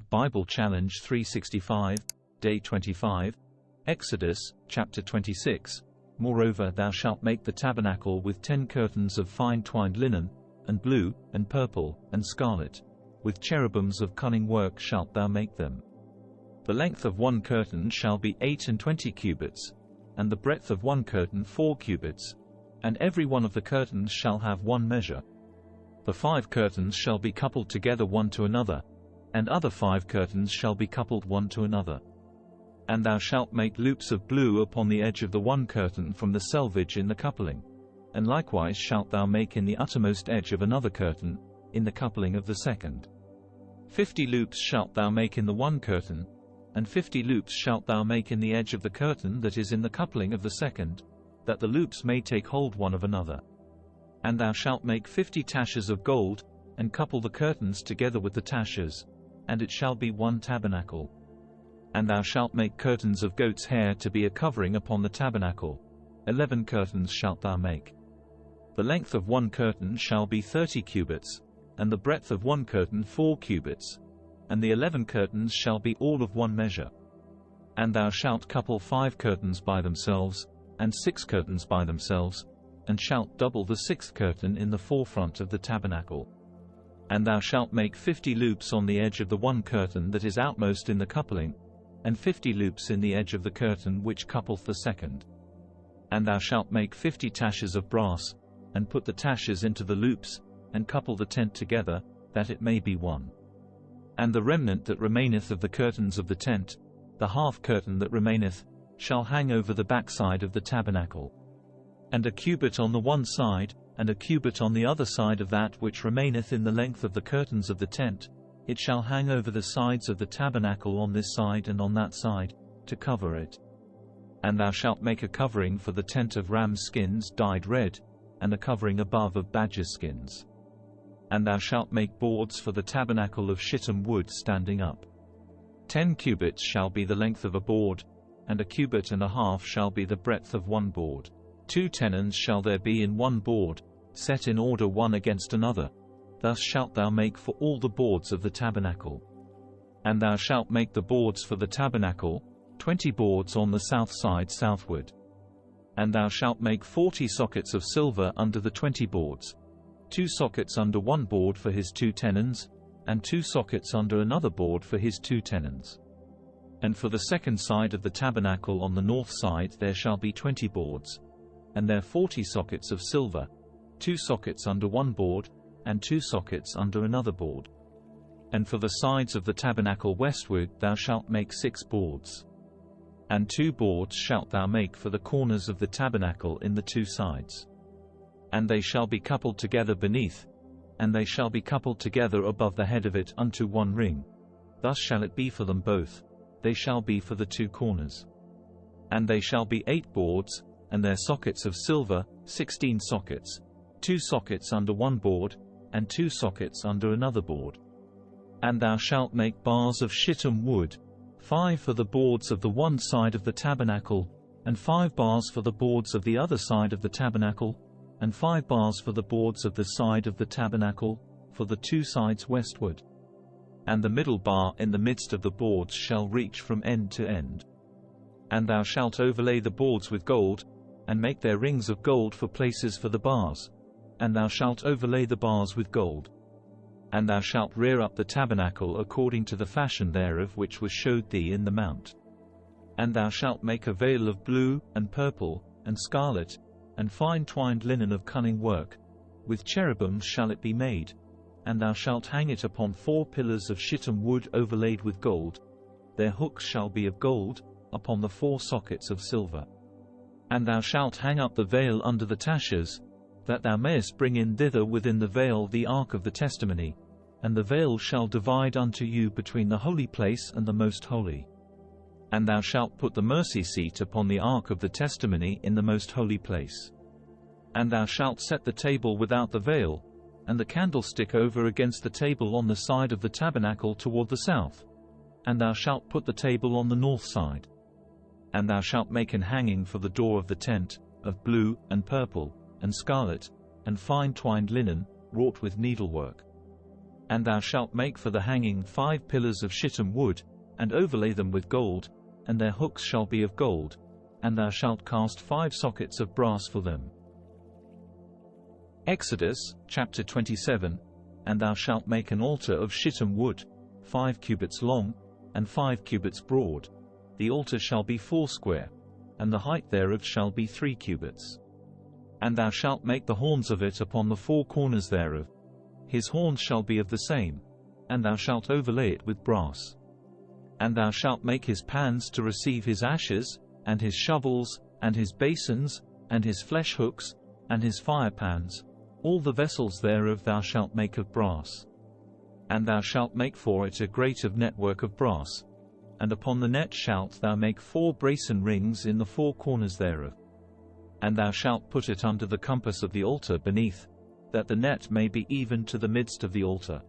Bible Challenge 365, Day 25, Exodus, chapter 26. Moreover thou shalt make the tabernacle with 10 curtains of fine twined linen, and blue, and purple, and scarlet. With cherubims of cunning work shalt thou make them. The length of one curtain shall be 28 cubits, and the breadth of one curtain 4 cubits, and every one of the curtains shall have one measure. The 5 curtains shall be coupled together one to another, and other 5 curtains shall be coupled one to another. And thou shalt make loops of blue upon the edge of the one curtain from the selvage in the coupling, and likewise shalt thou make in the uttermost edge of another curtain, in the coupling of the second. 50 loops shalt thou make in the one curtain, and 50 loops shalt thou make in the edge of the curtain that is in the coupling of the second, that the loops may take hold one of another. And thou shalt make 50 taches of gold, and couple the curtains together with the taches, and it shall be one tabernacle. And thou shalt make curtains of goat's hair to be a covering upon the tabernacle. 11 curtains shalt thou make. The length of one curtain shall be 30 cubits, and the breadth of one curtain 4 cubits, and the 11 curtains shall be all of one measure. And thou shalt couple 5 curtains by themselves, and 6 curtains by themselves, and shalt double the 6th curtain in the forefront of the tabernacle. And thou shalt make 50 loops on the edge of the one curtain that is outmost in the coupling, and 50 loops in the edge of the curtain which coupleth the second. And thou shalt make 50 taches of brass, and put the taches into the loops, and couple the tent together, that it may be one. And the remnant that remaineth of the curtains of the tent, the half curtain that remaineth, shall hang over the backside of the tabernacle. And a cubit on the one side, and a cubit on the other side of that which remaineth in the length of the curtains of the tent, it shall hang over the sides of the tabernacle on this side and on that side, to cover it. And thou shalt make a covering for the tent of ram skins dyed red, and a covering above of badger skins. And thou shalt make boards for the tabernacle of shittim wood standing up. 10 cubits shall be the length of a board, and a cubit and a half shall be the breadth of one board. 2 tenons shall there be in one board, set in order one against another. Thus shalt thou make for all the boards of the tabernacle. And thou shalt make the boards for the tabernacle, 20 boards on the south side southward. And thou shalt make 40 sockets of silver under the 20 boards, 2 sockets under one board for his 2 tenons, and 2 sockets under another board for his 2 tenons. And for the second side of the tabernacle on the north side there shall be 20 boards, and there 40 sockets of silver, 2 sockets under one board, and 2 sockets under another board. And for the sides of the tabernacle westward thou shalt make 6 boards. And 2 boards shalt thou make for the corners of the tabernacle in the 2 sides. And they shall be coupled together beneath, and they shall be coupled together above the head of it unto one ring. Thus shall it be for them both, they shall be for the 2 corners. And they shall be 8 boards, and their sockets of silver, 16 sockets, 2 sockets under one board, and 2 sockets under another board. And thou shalt make bars of shittim wood, 5 for the boards of the one side of the tabernacle, and 5 bars for the boards of the other side of the tabernacle, and 5 bars for the boards of the side of the tabernacle, for the 2 sides westward. And the middle bar in the midst of the boards shall reach from end to end. And thou shalt overlay the boards with gold, and make their rings of gold for places for the bars, and thou shalt overlay the bars with gold. And thou shalt rear up the tabernacle according to the fashion thereof which was showed thee in the mount. And thou shalt make a veil of blue, and purple, and scarlet, and fine twined linen of cunning work, with cherubims shall it be made, and thou shalt hang it upon 4 pillars of shittim wood overlaid with gold. Their hooks shall be of gold, upon the 4 sockets of silver. And thou shalt hang up the veil under the taches, that thou mayest bring in thither within the veil the ark of the testimony, and the veil shall divide unto you between the holy place and the most holy. And thou shalt put the mercy seat upon the ark of the testimony in the most holy place. And thou shalt set the table without the veil, and the candlestick over against the table on the side of the tabernacle toward the south. And thou shalt put the table on the north side. And thou shalt make an hanging for the door of the tent, of blue, and purple, and scarlet, and fine twined linen, wrought with needlework. And thou shalt make for the hanging 5 pillars of shittim wood, and overlay them with gold, and their hooks shall be of gold, and thou shalt cast 5 sockets of brass for them. Exodus, chapter 27. And thou shalt make an altar of shittim wood, 5 cubits long, and 5 cubits broad. The altar shall be 4 square, and the height thereof shall be 3 cubits. And thou shalt make the horns of it upon the 4 corners thereof. His horns shall be of the same, and thou shalt overlay it with brass. And thou shalt make his pans to receive his ashes, and his shovels, and his basins, and his flesh hooks, and his fire pans. All the vessels thereof thou shalt make of brass. And thou shalt make for it a grate of network of brass. And upon the net shalt thou make 4 brasen rings in the 4 corners thereof. And thou shalt put it under the compass of the altar beneath, that the net may be even to the midst of the altar.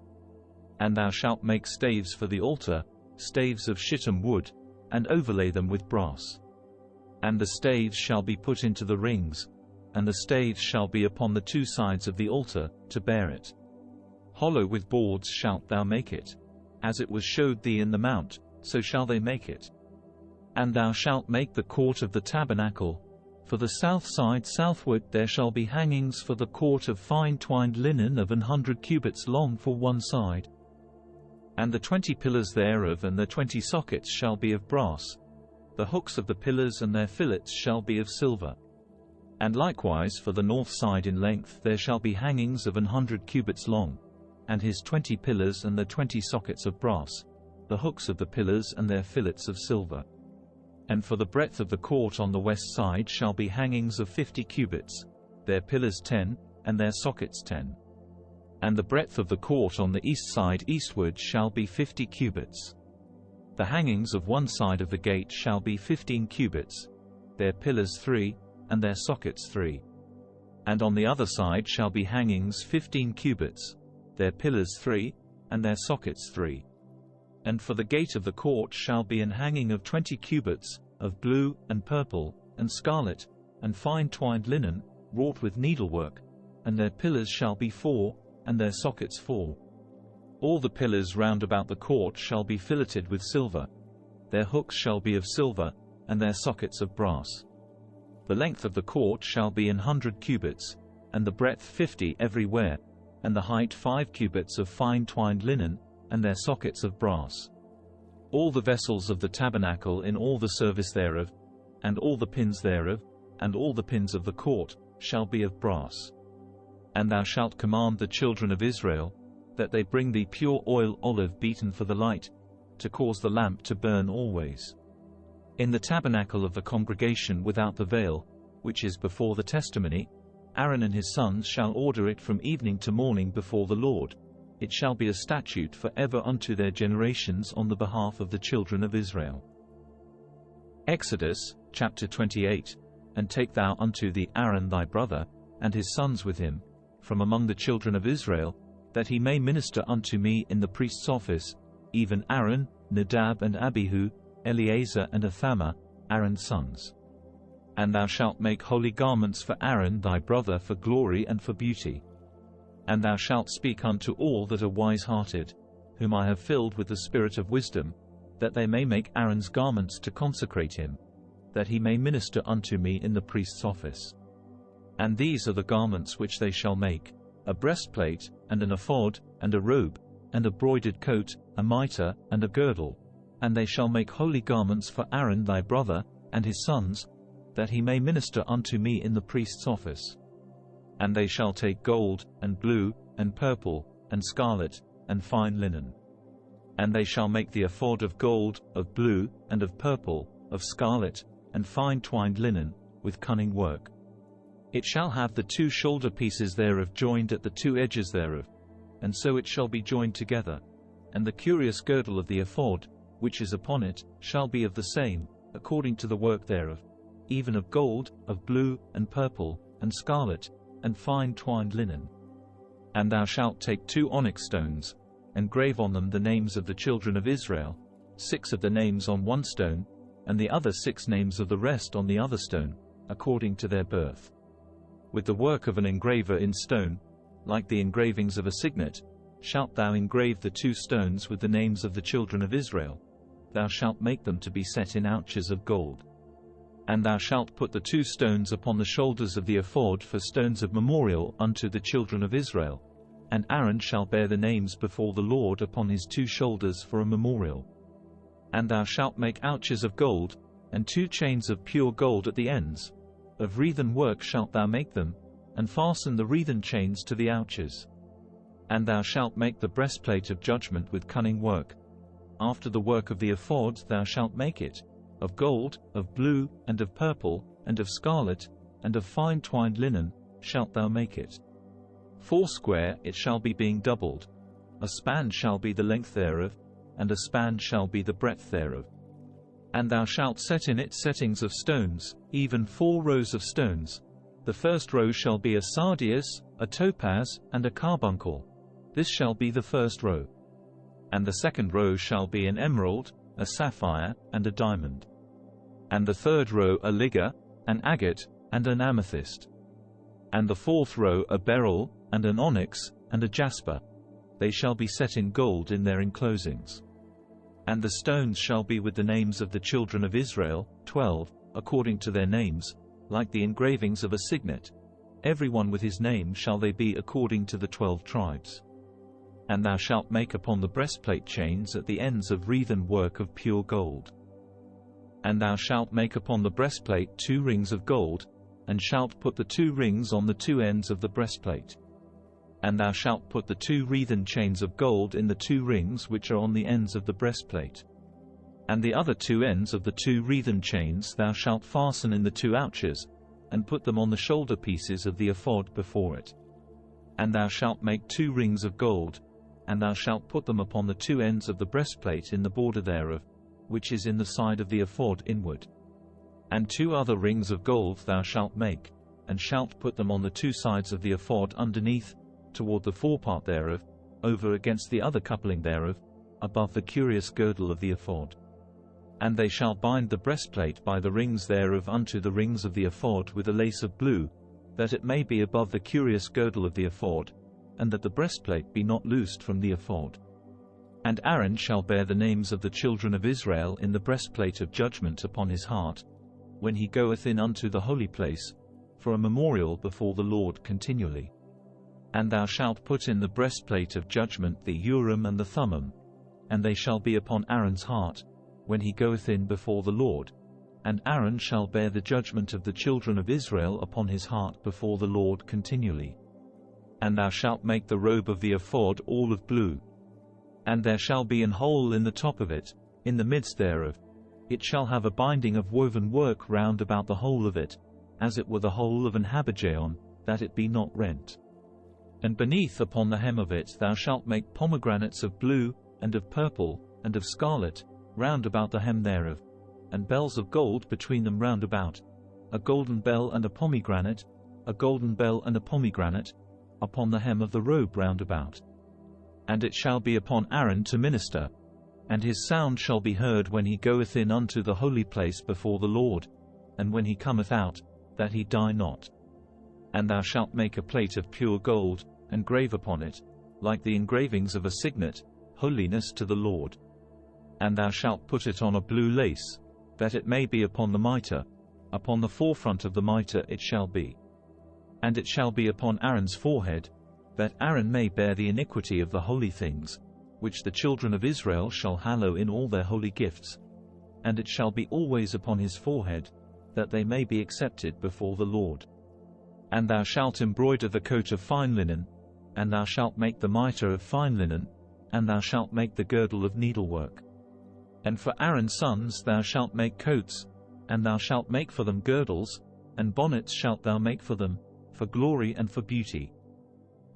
And thou shalt make staves for the altar, staves of shittim wood, and overlay them with brass. And the staves shall be put into the rings, and the staves shall be upon the 2 sides of the altar, to bear it. Hollow with boards shalt thou make it. As it was showed thee in the mount, so shall they make it. And thou shalt make the court of the tabernacle. For the south side southward there shall be hangings for the court of fine twined linen of 100 cubits long for one side. And the 20 pillars thereof and the 20 sockets shall be of brass. The hooks of the pillars and their fillets shall be of silver. And likewise for the north side in length there shall be hangings of 100 cubits long, and his 20 pillars and the 20 sockets of brass, the hooks of the pillars and their fillets of silver. And for the breadth of the court on the west side shall be hangings of 50 cubits, their pillars 10, and their sockets 10. And the breadth of the court on the east side eastward shall be 50 cubits. The hangings of one side of the gate shall be 15 cubits, their pillars 3, and their sockets 3. And on the other side shall be hangings 15 cubits, their pillars 3, and their sockets 3. And for the gate of the court shall be an hanging of 20 cubits, of blue, and purple, and scarlet, and fine twined linen, wrought with needlework, and their pillars shall be 4, and their sockets 4. All the pillars round about the court shall be filleted with silver. Their hooks shall be of silver, and their sockets of brass. The length of the court shall be 100 cubits, and the breadth 50 everywhere, and the height 5 cubits of fine twined linen, and their sockets of brass. All the vessels of the tabernacle in all the service thereof, and all the pins thereof, and all the pins of the court, shall be of brass. And thou shalt command the children of Israel, that they bring thee pure oil olive beaten for the light, to cause the lamp to burn always. In the tabernacle of the congregation without the veil, which is before the testimony, Aaron and his sons shall order it from evening to morning before the Lord. It shall be a statute for ever unto their generations on the behalf of the children of Israel. Exodus, chapter 28. And take thou unto thee Aaron thy brother, and his sons with him, from among the children of Israel, that he may minister unto me in the priest's office, even Aaron, Nadab and Abihu, Eleazar and Ithamar, Aaron's sons. And thou shalt make holy garments for Aaron thy brother for glory and for beauty. And thou shalt speak unto all that are wise-hearted, whom I have filled with the spirit of wisdom, that they may make Aaron's garments to consecrate him, that he may minister unto me in the priest's office. And these are the garments which they shall make: a breastplate, and an ephod, and a robe, and a broidered coat, a mitre, and a girdle. And they shall make holy garments for Aaron thy brother, and his sons, that he may minister unto me in the priest's office. And they shall take gold, and blue, and purple, and scarlet, and fine linen. And they shall make the ephod of gold, of blue, and of purple, of scarlet, and fine twined linen, with cunning work. It shall have the 2 shoulder pieces thereof joined at the 2 edges thereof, and so it shall be joined together. And the curious girdle of the ephod, which is upon it, shall be of the same, according to the work thereof, even of gold, of blue, and purple, and scarlet, and fine twined linen. And thou shalt take 2 onyx stones, and grave on them the names of the children of Israel, 6 of the names on one stone, and the other 6 names of the rest on the other stone, according to their birth. With the work of an engraver in stone, like the engravings of a signet, shalt thou engrave the 2 stones with the names of the children of Israel. Thou shalt make them to be set in ouches of gold. And thou shalt put the 2 stones upon the shoulders of the ephod for stones of memorial unto the children of Israel. And Aaron shall bear the names before the Lord upon his 2 shoulders for a memorial. And thou shalt make ouches of gold, and 2 chains of pure gold at the ends. Of wreathen work shalt thou make them, and fasten the wreathen chains to the ouches. And thou shalt make the breastplate of judgment with cunning work. After the work of the ephod thou shalt make it, of gold, of blue, and of purple, and of scarlet, and of fine twined linen, shalt thou make it. 4 it shall be being doubled. A span shall be the length thereof, and a span shall be the breadth thereof. And thou shalt set in it settings of stones, even 4 rows of stones. The first row shall be a sardius, a topaz, and a carbuncle. This shall be the first row. And the second row shall be an emerald, a sapphire, and a diamond. And the third row a ligure, an agate, and an amethyst. And the fourth row a beryl, and an onyx, and a jasper. They shall be set in gold in their enclosings. And the stones shall be with the names of the children of Israel, 12, according to their names, like the engravings of a signet. Every one with his name shall they be according to the 12 tribes. And thou shalt make upon the breastplate chains at the ends of wreathen work of pure gold. And thou shalt make upon the breastplate 2 rings of gold, and shalt put the 2 rings on the 2 ends of the breastplate. And thou shalt put the 2 wreathen chains of gold in the 2 rings which are on the ends of the breastplate. And the other 2 ends of the 2 wreathen chains thou shalt fasten in the 2 ouches, and put them on the shoulder pieces of the ephod before it. And thou shalt make 2 rings of gold, and thou shalt put them upon the 2 ends of the breastplate in the border thereof, which is in the side of the ephod inward. And 2 other rings of gold thou shalt make, and shalt put them on the 2 sides of the ephod underneath, toward the forepart thereof, over against the other coupling thereof, above the curious girdle of the ephod. And they shall bind the breastplate by the rings thereof unto the rings of the ephod with a lace of blue, that it may be above the curious girdle of the ephod, and that the breastplate be not loosed from the ephod. And Aaron shall bear the names of the children of Israel in the breastplate of judgment upon his heart, when he goeth in unto the holy place, for a memorial before the Lord continually. And thou shalt put in the breastplate of judgment the Urim and the Thummim, and they shall be upon Aaron's heart, when he goeth in before the Lord. And Aaron shall bear the judgment of the children of Israel upon his heart before the Lord continually. And thou shalt make the robe of the ephod all of blue. And there shall be an hole in the top of it, in the midst thereof. It shall have a binding of woven work round about the whole of it, as it were the hole of an habergeon, that it be not rent. And beneath upon the hem of it thou shalt make pomegranates of blue, and of purple, and of scarlet, round about the hem thereof, and bells of gold between them round about, a golden bell and a pomegranate, a golden bell and a pomegranate, upon the hem of the robe round about. And it shall be upon Aaron to minister, and his sound shall be heard when he goeth in unto the holy place before the Lord, and when he cometh out, that he die not. And thou shalt make a plate of pure gold, and grave upon it, like the engravings of a signet, holiness to the Lord. And thou shalt put it on a blue lace, that it may be upon the mitre, upon the forefront of the mitre it shall be. And it shall be upon Aaron's forehead, that Aaron may bear the iniquity of the holy things, which the children of Israel shall hallow in all their holy gifts. And it shall be always upon his forehead, that they may be accepted before the Lord. And thou shalt embroider the coat of fine linen, and thou shalt make the mitre of fine linen, and thou shalt make the girdle of needlework. And for Aaron's sons thou shalt make coats, and thou shalt make for them girdles, and bonnets shalt thou make for them, for glory and for beauty.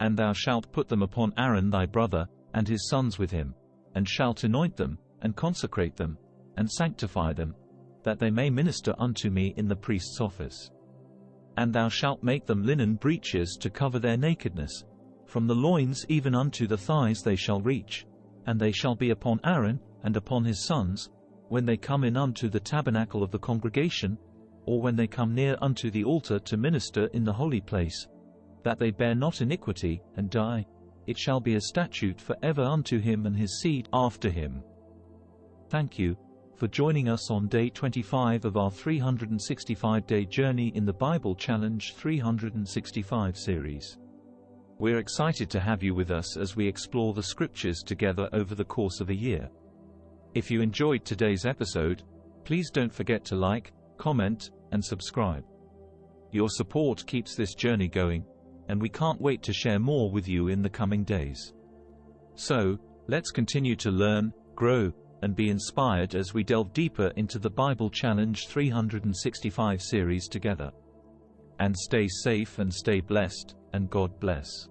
And thou shalt put them upon Aaron thy brother, and his sons with him, and shalt anoint them, and consecrate them, and sanctify them, that they may minister unto me in the priest's office. And thou shalt make them linen breeches to cover their nakedness, from the loins even unto the thighs they shall reach, and they shall be upon Aaron, and upon his sons, when they come in unto the tabernacle of the congregation, or when they come near unto the altar to minister in the holy place, that they bear not iniquity, and die. it shall be a statute forever unto him and his seed after him. Thank you for joining us on day 25 of our 365-day journey in the Bible Challenge 365 series. We're excited to have you with us as we explore the scriptures together over the course of a year. If you enjoyed today's episode, please don't forget to like, comment, and subscribe. Your support keeps this journey going, and we can't wait to share more with you in the coming days. So, let's continue to learn, grow, and be inspired as we delve deeper into the Bible Challenge 365 series together. And stay safe and stay blessed, and God bless.